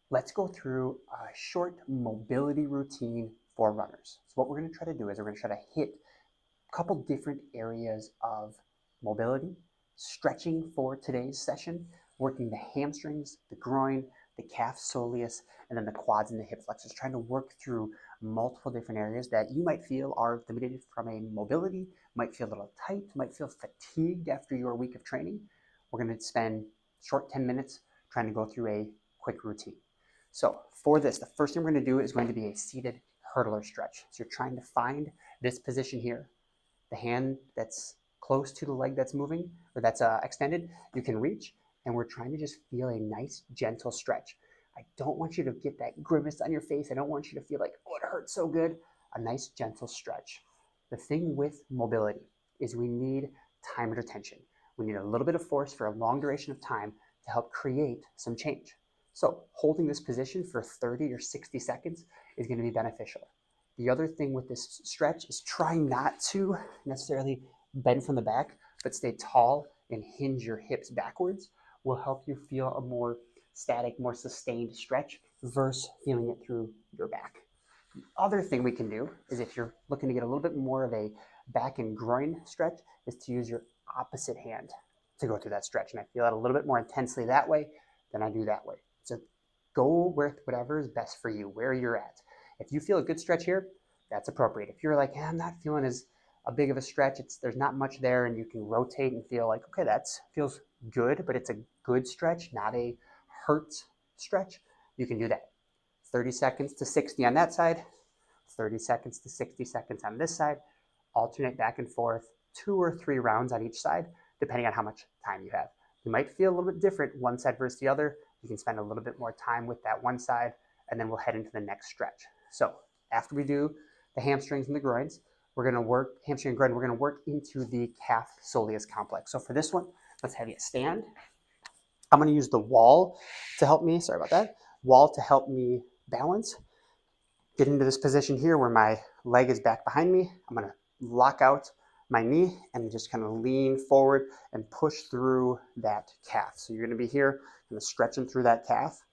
let's go through a short mobility routine for runners. So what we're going to try to do is we're going to try to hit a couple different areas of mobility, stretching for today's session, working the hamstrings, the groin, the calf soleus, and then the quads and the hip flexors, trying to work through multiple different areas that you might feel are limited from a mobility, might feel a little tight, might feel fatigued after your week of training. We're going to spend short 10 minutes trying to go through a quick routine. So for this, the first thing we're going to do is going to be a seated hurdler stretch. So you're trying to find this position here. The hand that's close to the leg that's moving or that's extended, you can reach, and we're trying to just feel a nice, gentle stretch. I don't want you to get that grimace on your face. I don't want you to feel like, oh, it hurts so good. A nice, gentle stretch. The thing with mobility is we need time and attention. We need a little bit of force for a long duration of time to help create some change. So holding this position for 30 or 60 seconds is going to be beneficial. The other thing with this stretch is try not to necessarily bend from the back, but stay tall and hinge your hips backwards will help you feel a more static, more sustained stretch versus feeling it through your back. The other thing we can do is if you're looking to get a little bit more of a back and groin stretch is to use your opposite hand to go through that stretch. And I feel it a little bit more intensely that way than I do that way. So go with whatever is best for you, where you're at. If you feel a good stretch here, that's appropriate. If you're like, I'm not feeling as a big of a stretch, there's not much there, and you can rotate and feel like, okay, that feels good, but it's a good stretch, not a hurt stretch, you can do that. 30 seconds to 60 on that side, 30 seconds to 60 seconds on this side. Alternate back and forth, 2 or 3 rounds on each side, depending on how much time you have. You might feel a little bit different one side versus the other. You can spend a little bit more time with that one side, and then we'll head into the next stretch. So after we do the hamstrings and the groins, we're going to work hamstring and groin. We're going to work into the calf soleus complex. So for this one, let's have you stand. I'm going to use the wall to help me. Sorry about that. Wall to help me balance. Get into this position here where my leg is back behind me. I'm going to lock out my knee and just kind of lean forward and push through that calf. So you're going to be here, kind of stretching through that calf.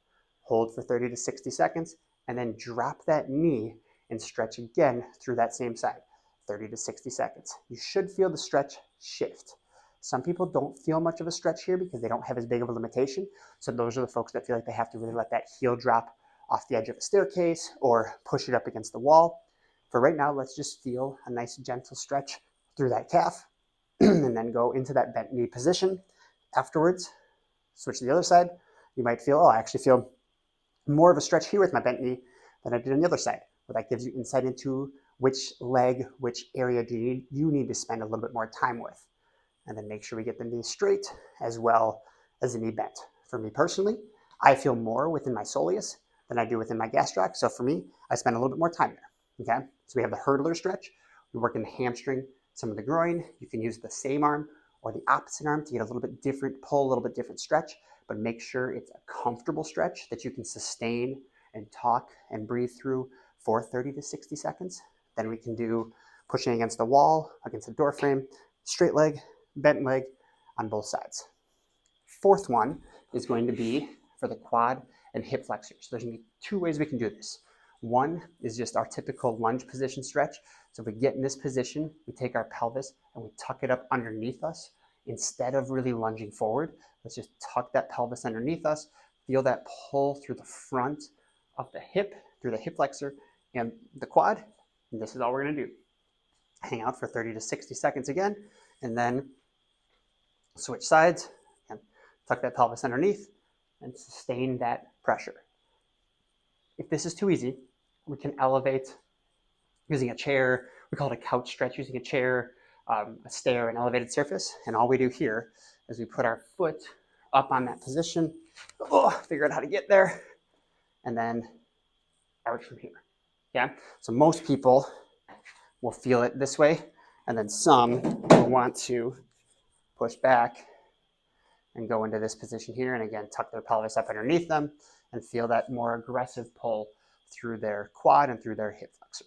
Hold for 30 to 60 seconds, and then drop that knee and stretch again through that same side, 30 to 60 seconds. You should feel the stretch shift. Some people don't feel much of a stretch here because they don't have as big of a limitation. So those are the folks that feel like they have to really let that heel drop off the edge of a staircase or push it up against the wall. For right now, let's just feel a nice gentle stretch through that calf and then go into that bent knee position. Afterwards, switch to the other side. You might feel, oh, I actually feel more of a stretch here with my bent knee than I did on the other side. But that gives you insight into which leg, which area do you need to spend a little bit more time with. And then make sure we get the knee straight as well as the knee bent. For me personally, I feel more within my soleus than I do within my gastroc. So for me, I spend a little bit more time there. Okay, so we have the hurdler stretch. We work in the hamstring, some of the groin. You can use the same arm or the opposite arm to get a little bit different pull, a little bit different stretch, but make sure it's a comfortable stretch that you can sustain and talk and breathe through for 30 to 60 seconds. Then we can do pushing against the wall, against the door frame, straight leg, bent leg on both sides. Fourth one is going to be for the quad and hip flexors. There's going to be 2 ways we can do this. One is just our typical lunge position stretch. So if we get in this position, we take our pelvis and we tuck it up underneath us. Instead of really lunging forward, let's just tuck that pelvis underneath us. Feel that pull through the front of the hip, through the hip flexor and the quad. And this is all we're going to do. Hang out for 30 to 60 seconds again, and then switch sides and tuck that pelvis underneath and sustain that pressure. If this is too easy, we can elevate using a chair. We call it a couch stretch, using a chair, a stair, an elevated surface. And all we do here is we put our foot up on that position, figure out how to get there, and then arch from here. Yeah. So most people will feel it this way, and then some will want to push back and go into this position here, and again, tuck their pelvis up underneath them and feel that more aggressive pull through their quad and through their hip flexor.